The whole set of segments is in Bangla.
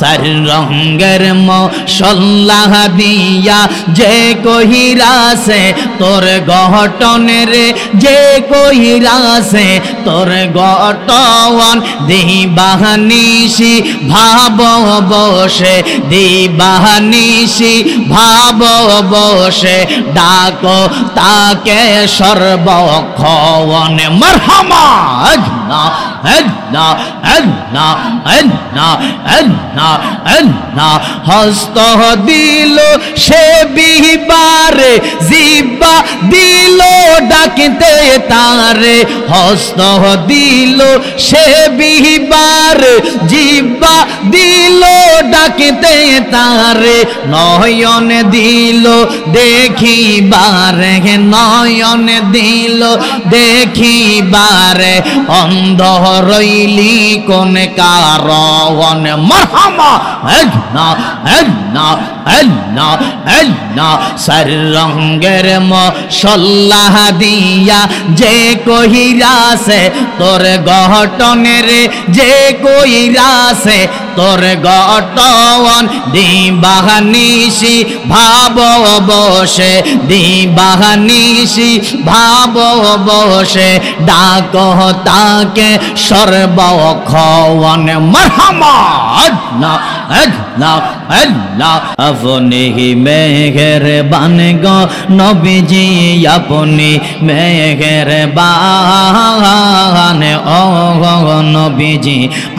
সার রঙের মশলা দিয়া যে কহিরাছে তোর গঠনে রে যে কহিরাছে তোর গঠন দিবানিশি ভাব বসে দিবানিশি ভাব বসে ডাকো তাকে সর্বক্ষণ মারহামা আল্লাহ আল্লাহ আল্লাহ আল্লাহ আল্লাহ আল্লাহ হস্ত দিল সে বিবারে জিব্বা দিল ডাকতে তারে হস্ত দিল সে বিবারে জিব্বা দিল ডাকতে তারে নয়ন দিল দেখিবারে নয়ন দিল দেখিবারে অন্ধ রইলি কোন কারণ মারহামা আল্লাহ আল্লাহ আল্লাহ আল্লাহ সার রঙের মশলা দিয়া যে কহিরাছে তোর গঠনে রে যে কহিরাছে তোর গঠন দিবানিশি ভাব বসে দিবানিশি ভাব বসে ডাকো তাকে সর্বক্ষণ মারহামা আল্লাহ আল্লাহ আল্লাহ আপনি মেঘের বান গো নবীজি আপনি মেঘের বান ও নবীজি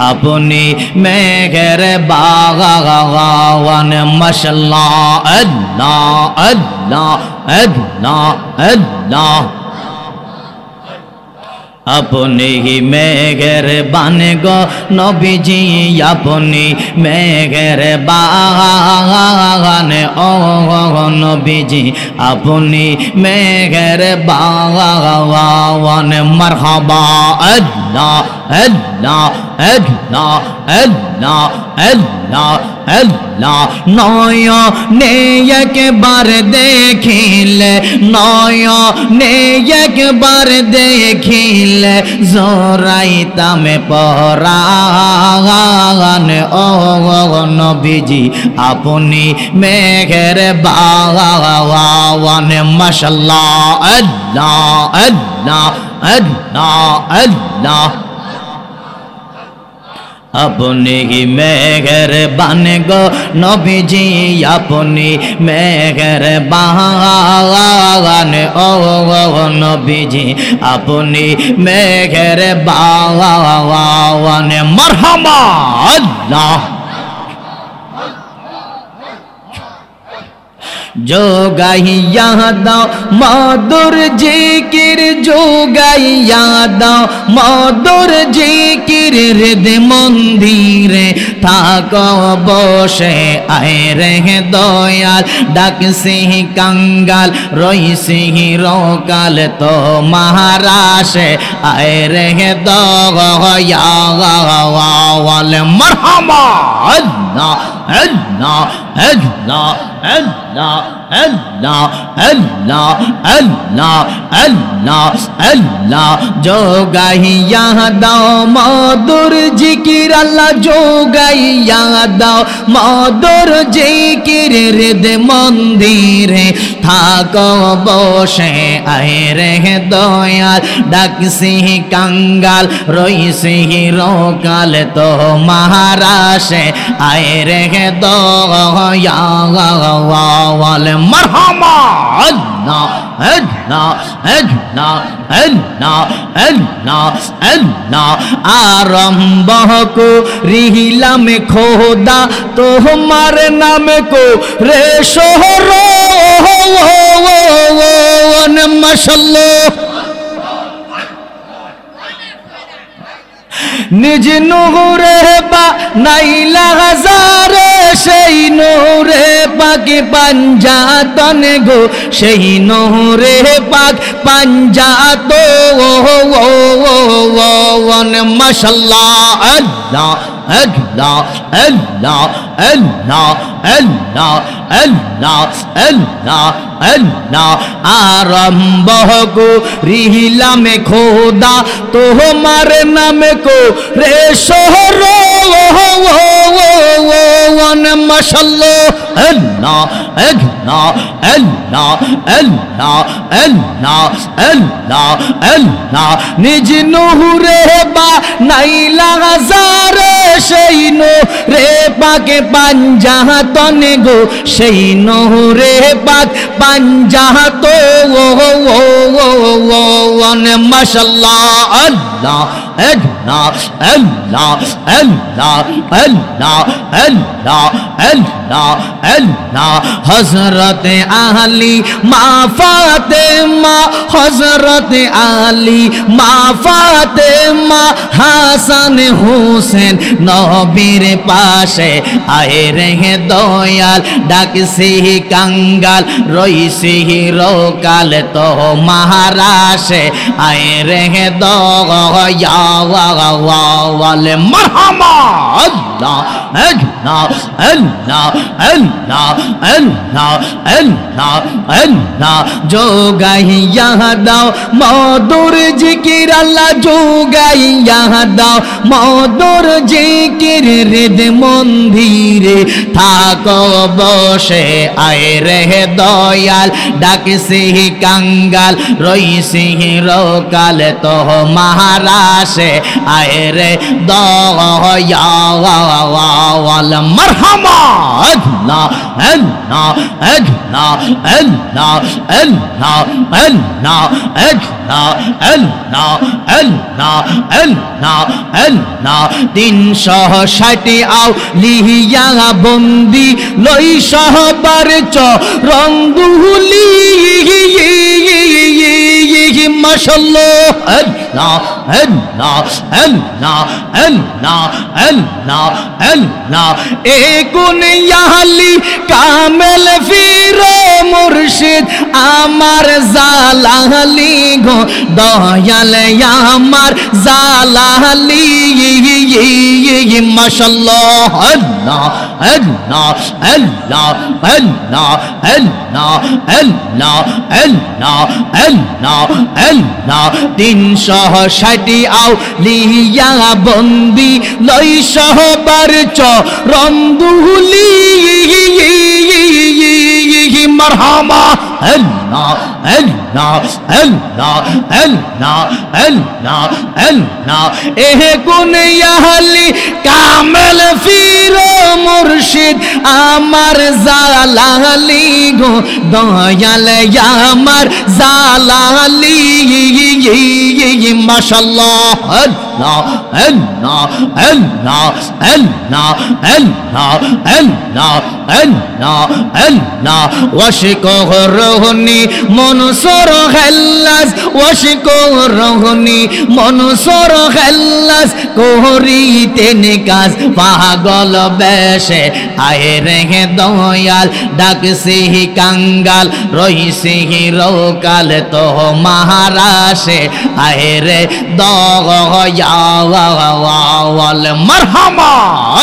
আপনি মেঘের বাগান মাশাআল্লাহ আল্লাহ আল্লাহ আল্লাহ আল্লাহ আপনি মেঘের বান গো নবীজি আপনি মেঘের বাগান ও নবীজি আপনি মেঘের বাগান মারহাবা আল্লাহ আল্লাহ আল্লাহ আল্লাহ আল্লাহ আল্লাহ নয়নে একবার দেখিলে নয়নে একবার দেখিলে জোরাইতামে পরাণ ও নবীজি আপনি মেঘের বাগান মাশাআল্লাহ আল্লাহ আল্লাহ আল্লাহ আল্লাহ আপনি মেঘের বান গো নবীজি আপনি মেঘের বাগান ও নবীজি আপনি মেঘের বাগান মারহামা আল্লাহ जोगाइया दाओ मधुर जिकिर जोगाइया दाओ मधुर जिकिर हृद मंदिरे थाको बसे आए रे दयाल डाक सिंह कंगाल रोई सिंह रोकाल तो महाराशे आए रे दयाल मरहबा अल्लाह अल्लाह अल्लाह अल्लाह अल्लाह अल्लाह अल्लाह अल्लाह अल्लाह जो गाइया दाओ मधुर जिकिर अल्लाह जो गाइया दाओ मधुर जिकिर हृद मंदिरे थाको बसे आए रे दयाल डाक सिंह कंगाल रोई सिंह रोकाल तो महाराशे आए रे दयाल मरहबा अल्लाह अल्लाह अल्लाह अल्लाह अल्लाह अल्लाह आरंभ को रिहिला में खोदा तो हमारे नाम को रे शोहरो माशाअल्लाह निज नूरे बा नाइला हजारे সেই নূরে পাক পাঞ্জাতন গো সেই নূরে পাক পাঞ্জাতন মাশাআল্লাহ আল্লাহ আল্লাহ আল্লাহ আল্লাহ আল্লাহ আল্লাহ আল্লাহ अल्लाह आरंभ को रिहिला में खोदा तो हमारे नाम को रे शोहरो মাশাআল্লাহ আল্লাহ আল্লাহ আল্লাহ আল্লাহ আল্লাহ আল্লাহ আল্লাহ নিজ নূরে বা নাইলা হাজারে সেই নূরে পাকে পাঞ্জাতনে গো সেই নূরে পাক পাঞ্জাত মাশাআল্লাহ আল্লাহ আল্লাহ আল্লাহ আল্লাহ আল্লাহ আল্লাহ আল্লাহ আল্লাহ হযরত আলী মা ফাতেমা হযরত আলী মা ফাতেমা হাসান হোসেন নবীর পাশে আয়ে রে দয়াল ডাকছি কাঙ্গাল রইছি রোকাল তো মহারাশে আয়ে রে দয়া ওয়াল মারহামা আল্লাহ আল্লাহ আল্লাহ আল্লাহ আল্লাহ আল্লাহ আল্লাহ যোগাইয়া দাও মধুর জিকির আল্লাহ যোগাইয়া দাও মধুর জিকির হৃদ মন্দিরে থাকো বসে আয়ে রে দয়াল ডাকছি কাঙ্গাল রইছি রোকাল তো মহারাশে আয়ে রে দয়া ওয়াল মারহামা আল্লাহ আল্লাহ আল্লাহ আল্লাহ আল্লাহ আল্লাহ আল্লাহ আল্লাহ আল্লাহ আল্লাহ আল্লাহ 360 আউলিয়া বন্দি লই সহবার চরণ দুলি মাশাআল্লাহ আল্লাহ আল্লাহ আল্লাহ আল্লাহ আল্লাহ আল্লাহ এ কোন ইয়ালি কামেল ফির মুর্শিদ আমার জালালি গো দয়াল আমার জালালি মাশাআল্লাহ আল্লাহ আল্লাহ আল্লাহ আল্লাহ আল্লাহ আল্লাহ আল্লাহ আল্লাহ আল্লাহ 360 আউলিয়া বন্দি লই সহবার চরণ দুলি মারহামা আল্লাহ আল্লাহ আল্লাহ আল্লাহ আল্লাহ আল্লাহ এ কোন ইয়ালি কামেল ফির মুর্শিদ আমার জালালি গো দয়াল আমার জালালি মাশাআল্লাহ আল্লাহ আল্লাহ আল্লাহ আল্লাহ আল্লাহ আল্লাহ আল্লাহ আল্লাহ ওয়াশিক রহনি মনসুর খাল্লাস ওয়াশিক রহনি মনসুর খাল্লাস করিতেন কাজ পাগল বেশে আয়ে রে দয়াল ডাকছি কাঙ্গাল রইছি রোকাল তো মহারাশে আয়ে রে দয়া ওয়াল মারহামা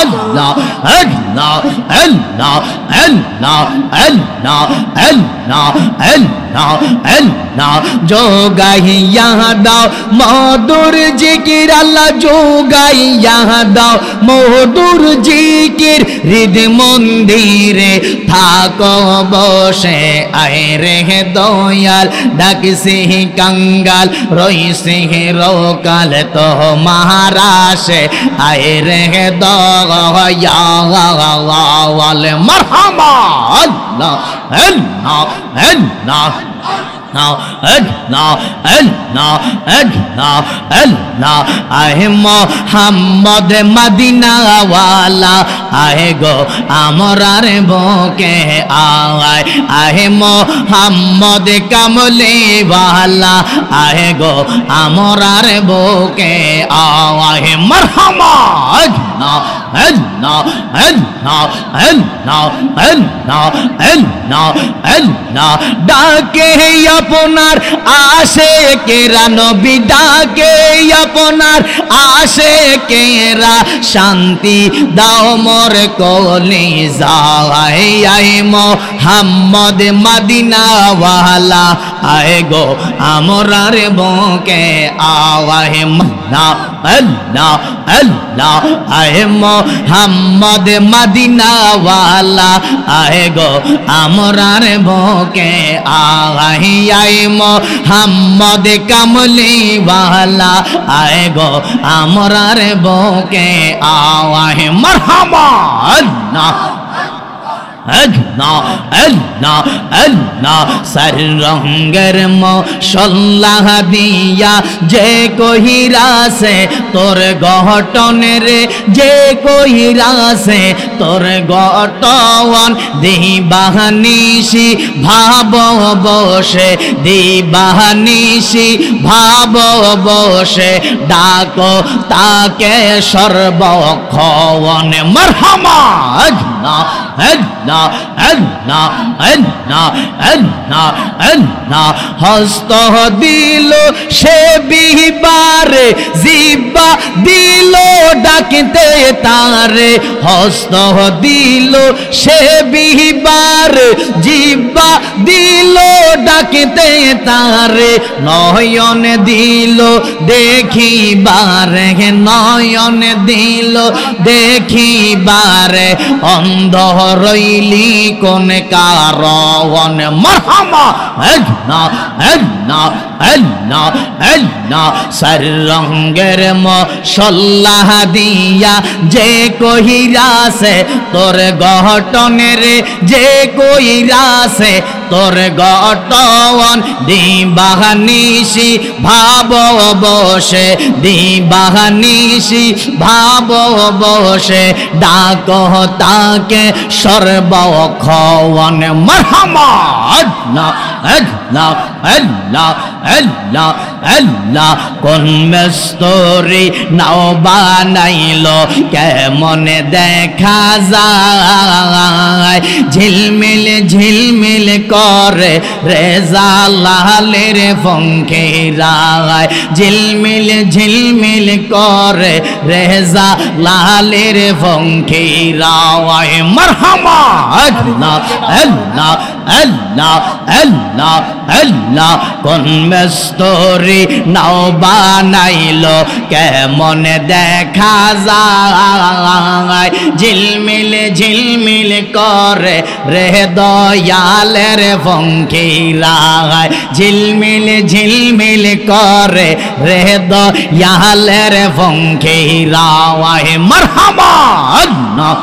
আল্লাহ আল্লাহ আল্লাহ আল্লাহ আল্লাহ আল্লাহ আল্লাহ আল্লাহ যোগাইয়া দাও মধুর জিকির আল্লাহ যোগাইয়া দাও মধুর জিকির হৃদ মন্দিরে থাকো বসে আয়ে রে দয়াল ডাকছি কাঙ্গাল রইছি রোকাল তো মহারাশে আয়ে রে দয়া ওয়াল মারহামা আল্লাহ আল্লাহ আল্লাহ now Allah Allah Allah Allah ahe Muhammad Madina wala ahe go amorar boke aay ahe Muhammad Kamli wala ahe go amorar boke aay marhama Allah Allah Allah Allah Allah Allah Allah ডাকে আপনার আশিকেরা নবী ডাকে আপনার আশিকেরা শান্তি দাও মোর কলিজায় আয় মুহাম্মদ মদিনা ওয়ালা আয় গো আমরার বুকে আওয়াহে মানা আল্লাহ আল্লাহ আয়ে মোহাম্মদ মদিনা ওয়ালা আয়ে গো আমরার বুকে আয়ে আয়ে মোহাম্মদ কামলি ওয়ালা আয়ে গো আমরার বুকে আয়ে মারহাবা আল্লাহ আল্লাহ আল্লাহ আল্লাহ সর রঙের মশাল্লাহ দিয়া যে কহিরা সে তোর গঠনে রে যে কহিরা সে তোর গঠন দিবানিশি ভাব বসে দিবানিশি ভাব বসে ডাকো তাকে সর্বক্ষণ মারহামা আল্লাহ আল্লাহ আল্লাহ আল্লাহ আল্লাহ আল্লাহ হস্ত দিল সে বিবারে জিব্বা দিল ডাকতে তারে হস্ত দিল সে বিবারে জিব্বা দিল ডাকতে তারে নয়ন দিল দেখিবারে নয়ন দিল দেখিবারে অন্ধ রইলি কোন কারণ মারহামা আল্লাহ আল্লাহ আল্লাহ আল্লাহ সর রঙের মশাল্লাহ দিয়া যে কহিরা সে তোর গঠনে রে যে কহিরা সে তোর গঠন দিবানিশি ভাব বসে দিবানিশি ভাব বসে ডাকো তাকে সর্বক্ষণ মারহামা আল্লাহ আল্লাহ আল্লাহ আল্লাহ আল্লাহ কোন মেস্তরি নাও বানাইলো কেমন দেখা যায় ঝিলমিল ঝিলমিল করে রেজা লালের ফঙ্কেরায় ঝিলমিল ঝিলমিল করে রেজা লালের ফঙ্কেরায় মারহামা আল্লাহ আল্লাহ আল্লাহ আল্লাহ আল্লাহ কোন মেস্তরি নাও বানাইলো কেমন দেখা যায় ঝিলমিল ঝিলমিল করে রে দয়ালের ফঙ্কিরায় ঝিলমিল ঝিলমিল করে রে দয়ালের ফঙ্কিরায় মারহাবা আল্লাহ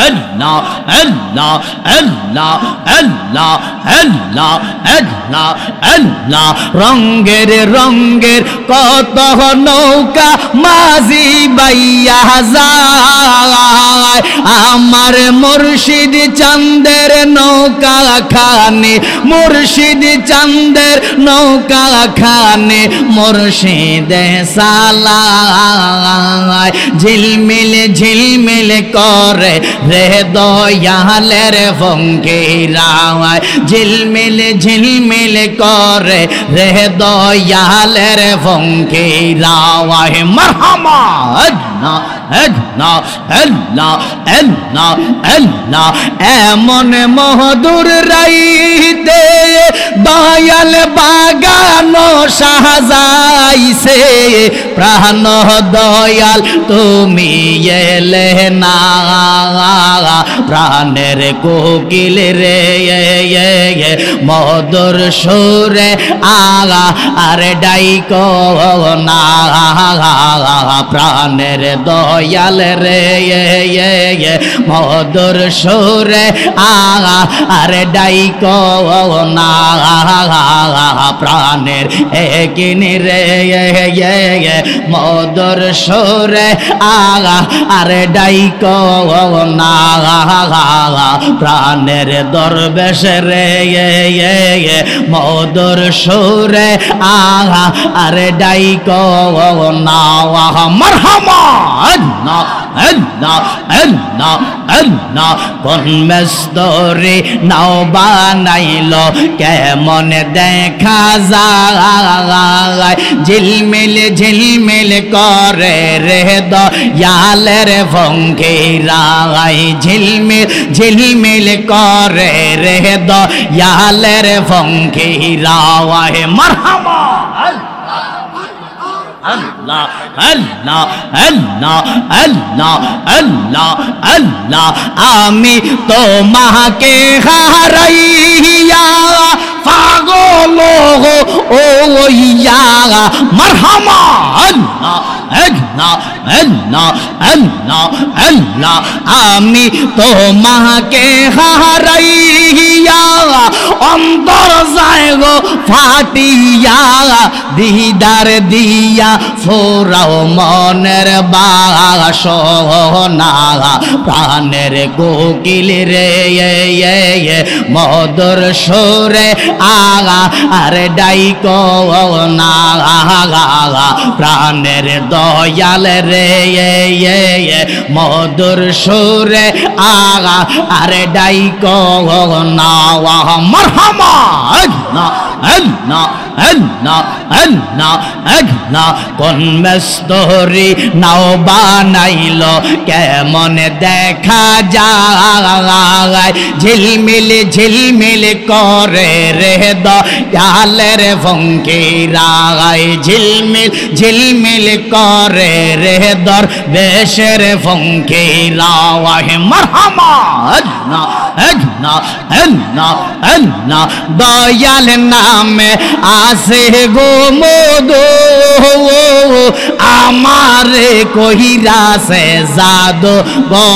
আল্লাহ আল্লাহ আল্লাহ আল্লাহ আল্লাহ আল্লাহ আল্লাহ রঙের রঙের কত নৌকা মাঝি বাইয়া যায় আমার মুর্শিদ চাঁদের নৌকা খানে মুর্শিদ চাঁদের নৌকা খানে মুর্শিদ সালায় ঝিলমিল ঝিলমিল করে রে দয়ালের ফঙ্কিরায় ঝিলমিল ঝিলমিল করে রে দয়ালের ফঙ্কিরায় মারহামা আল্লাহ আল্লাহ আল্লাহ আল্লাহ আল্লাহ এমন মধুর রাইতে দয়াল বাগানো সাজাইছে প্রাণ দয়াল তুমি এলে না প্রাণের কোকিল রে মধুর সুরে আগা আরে ডাইকো না প্রাণের দয়াল রে মধুর সুরে আগা আরে ডাইকো না প্রাণের একিনি রে মধুর সুরে আগা আরে ডাইকো না প্রাণের দরবেশ রে মধুর সুরে আগা আরে ডাইকো না মারহামা আল্লাহ আল্লাহ আল্লাহ আল্লাহ কোন মেস্তরি নাও বানাইলো কেমন দেখা যায় ঝিলমিল ঝিলমিল করে রে দয়ালের ফঙ্কিরায় ঝিলমিল ঝিলমিল করে রে দয়ালের ফঙ্কিরায় মারহাবা আল্লাহ আল্লাহ আল্লাহ আল্লাহ আল্লাহ আল্লাহ আমি তোমাকে হারাইয়া পাগল হইয়া মারহামা আল্লাহ আল্লাহ আল্লাহ আল্লাহ আল্লাহ আমি তোমাকে হারাইয়া অন্তর যায় গো ফাটিয়া দিদার দিয়া ফোরাও মনের বাসনা প্রাণের কোকিল রে মধুর সুরে আগা আর ডাইকো না প্রাণের দয়াল রে মধুর সুরে আগা আর ডাইকো না মারহামা আল্লাহ আল্লাহ আল্লাহ আল্লাহ আল্লাহ কোন মেস্তরি নাও বানাইলো কেমন দেখা যায় ঝিলমিল ঝিলমিল করে রে দয়ালের ফকিরায় ঝিলমিল ঝিলমিল করে রে দর বেশের ফকিরায় মারহামা আল্লাহ আল্লাহ আল্লাহ আল্লাহ দয়াল নামে আসে গো মধু আমারে কহিরা সে জাদু গো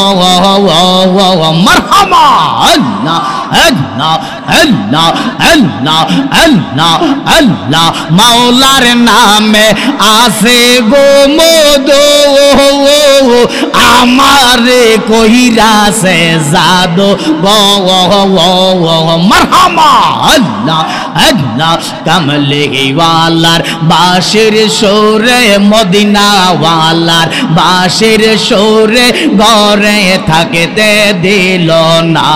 মারহামা আল্লাহ আল্লাহ আল্লাহ আল্লাহ আল্লাহ আল্লাহ মাওলার নামে আসে গো মধু আমারে কহিরা সে জাদু গো মারহামা আল্লাহ আল্লাহ কমলে ওয়ালার বাঁশির সুরে মদিনা ওয়ালার বাঁশির সুরে ঘরে থাকতে দিল না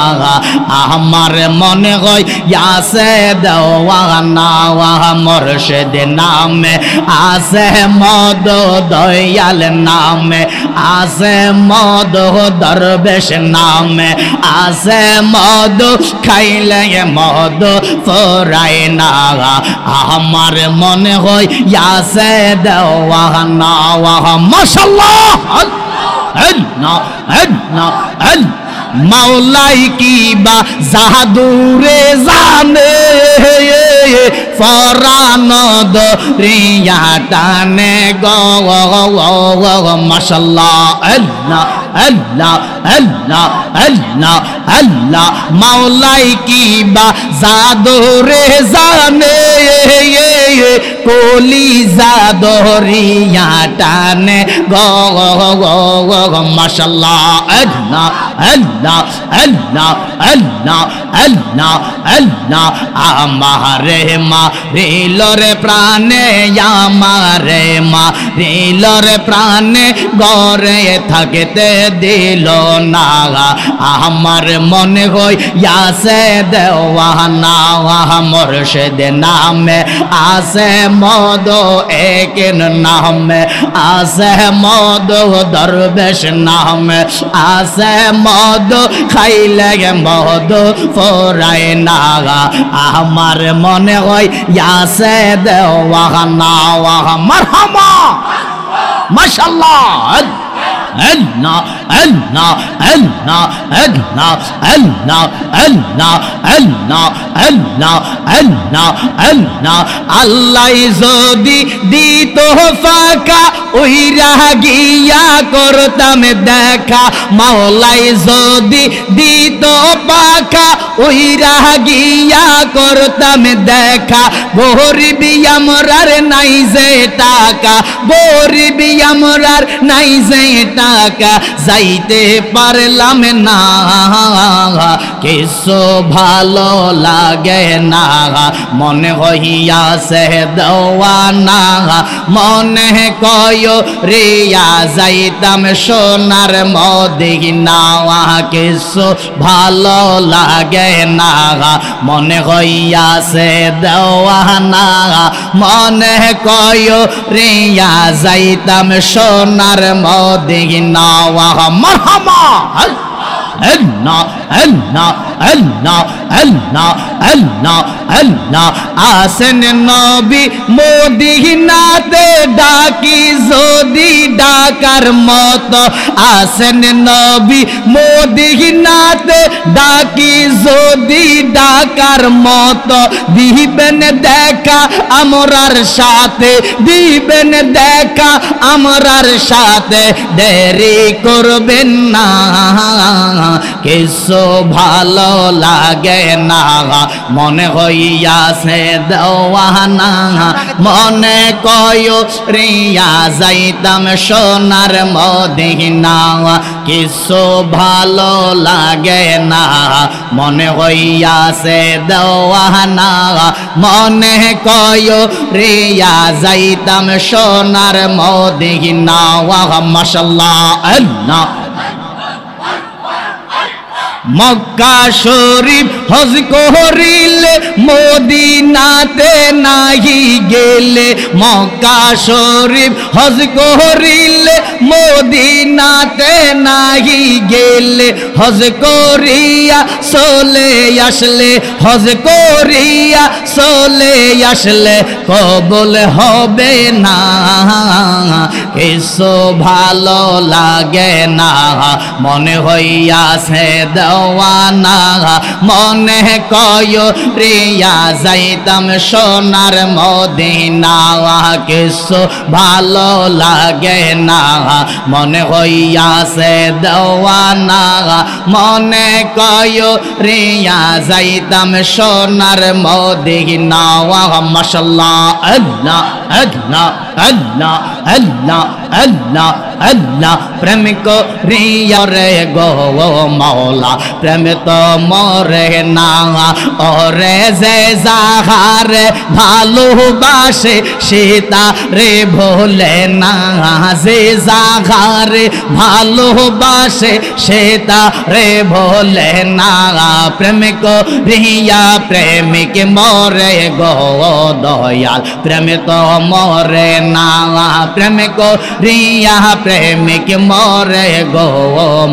আমার মনে হয় ইয়াসে দেওয়ানা মুর্শিদ নামে আসে মদ দয়াল নামে আসে মদ দরবেশ নামে আসে মদ খাইলে মদ ফোরাই না আমার মনে হয় ইয়াসে দেওয়ানা মাশাআল্লাহ আল্লাহ আল্লাহ আল্লাহ মাওলাই কি বা জাদুরে জানে ফরান দরিয়া টানে গো মাশাআল্লাহ আল্লাহ আল্লাহ আল্লাহ আল্লাহ আল্লাহ মাওলাই কি বা জাদুরে জানে কোলি জাদরিয়া টানে গো মাশাআল্লাহ আল্লাহ আল্লাহ আল্লাহ আল্লাহ আল্লাহ আল্লাহ আমারে মা রেলরে প্রাণে আমারে মা রেলরে প্রাণে গরে থাকতে দিল না আমার মনে হয় ইয়াসে দেওয়ানা মুর্শিদ নামে আসে মদ এক নামে আসে মদ দরবেশ নামে আসে মদ খাইলে মদ ফোরায় না আমার মনে হয় ইয়াসে দেওয়ানা মারহামা মাশাআল্লাহ আল্লাহ আল্লাহ আল্লাহ আল্লাহ আল্লাহ আল্লাহ আল্লাহ আল্লাহ আল্লাহ আল্লাহ আল্লাহ যদি দিত ফাঁকা ওইরা গিয়া করতাম দেখা মাওলাই যদি দিত পাকা ওইরা গিয়া করতাম দেখা গরিবি আমরার নাই যে টাকা গরিবি আমরার নাই যে টাকা যাইতে পারলাম না কিছু ভালো লাগে না মনে হইয়াছে দেওয়ানা মনে কয় রিয়া যাইতাম সোনার মদিনা কিছু ভালো লাগে না মনে হইয়াছে দেওয়ানা মনে কয় রিয়া যাইতাম সোনার মদিনা মারহামা আল্লাহ আল্লাহ আল্লাহ আল্লাহ আল্লাহ আল্লাহ আসেন নবী মদিনাতে ডাকি যদি ডাকার মতো আসেন নবী মদিনাতে ডাকি যদি ডাকার মতো দিবেন দেখা আমরার সাথে দিবেন দেখা আমরার সাথে দেরি করবেন না কিছু ভালো লাগে না মনে হইয়াছে দেওয়ানা মনে কয় রিয়া যাইতাম সোনার মদিনা কিছু ভালো লাগে না মনে হইয়াছে দেওয়ানা মনে কয় রিয়া যাইতাম সোনার মদিনা মাশাআল্লাহ আল্লাহ মক্কা শরীফ হজ করিলে মদিনাতে নাহি গেলে মক্কা শরীফ হজ করিলে মদিনাতে নাহি গেলে হজ করিয়া চলে আসলে হজ করিয়া চলে আসলে কবুল হবে না কিছু ভালো লাগে না মনে হইয়াছে দেওয়ানা মনে কয় রিয়া যাইতাম সোনার মদিনা কিছু ভালো লাগে না মনে হইয়াছে দেওয়ানা মনে কয় রিয়া যাইতাম সোনার মদিনা মাশাআল্লাহ আল্লাহ আল্লাহ আল্লাহ আল্লাহ আল্লাহ আল্লাহ প্রেম করিয়া রে গো মাওলা প্রেম তো মরে না ওরে যে যাহারে ভালোবাসে সীতা রে ভোলে না যে যাহারে ভালোবাসে সীতা রে ভোলে না প্রেম করিয়া প্রেমিক মরে গো দয়াল প্রেম তো মরে না প্রেম করিয়া প্রেমিক মরে গো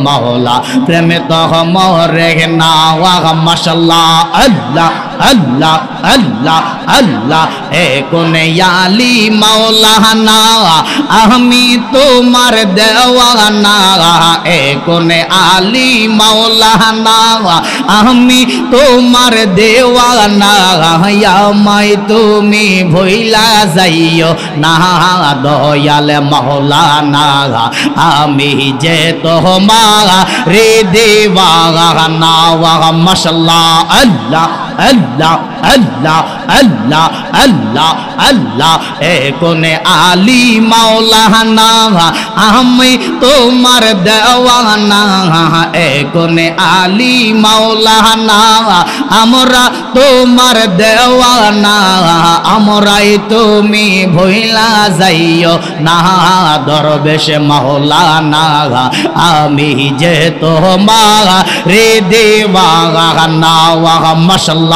মাওলা প্রেম তো মরে না মাশাআল্লাহ আল্লাহ আল্লাহ আল্লাহ আল্লাহ এ কোনে আলী মাওলানা আমি তোমার দেওয়ানা এ কোনে আলী মাওলানা আমি তোমার দেওয়ানা আমায় তুমি ভুইলা যাইও না দয়াল মাওলানা আমি যে তোমার রে দেওয়ানা মাশাআল্লাহ আল্লাহ আল্লাহ আল্লাহ আল্লাহ আল্লাহ আল্লাহ এ কোনে আলী মাওলানা আমি তোমার দেওয়ানা এ কোনে আলী মাওলানা আমরা তোমার দেওয়ানা আমরাই তুমি ভুইলা যাইও না দরবেশ মাওলানা আমি যে তোমার রে দেওয়ানা মাশাআল্লাহ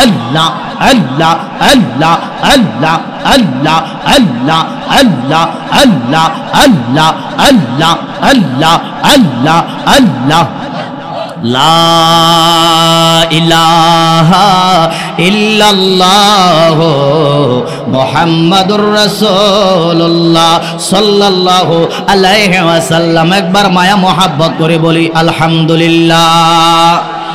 আল্লাহ আল্লাহ আল্লাহ আল্লাহ আল্লাহ আল্লাহ আল্লাহ আল্লাহ আল্লাহ আল্লাহ আল্লাহ আল্লাহ আল্লাহ লা ইলাহা ইল্লাল্লাহ মুহাম্মাদুর রাসূলুল্লাহ সাল্লাল্লাহু আলাইহি ওয়াসাল্লাম একবার মায়া মোহাব্বত করে বলি আলহামদুলিল্লাহ।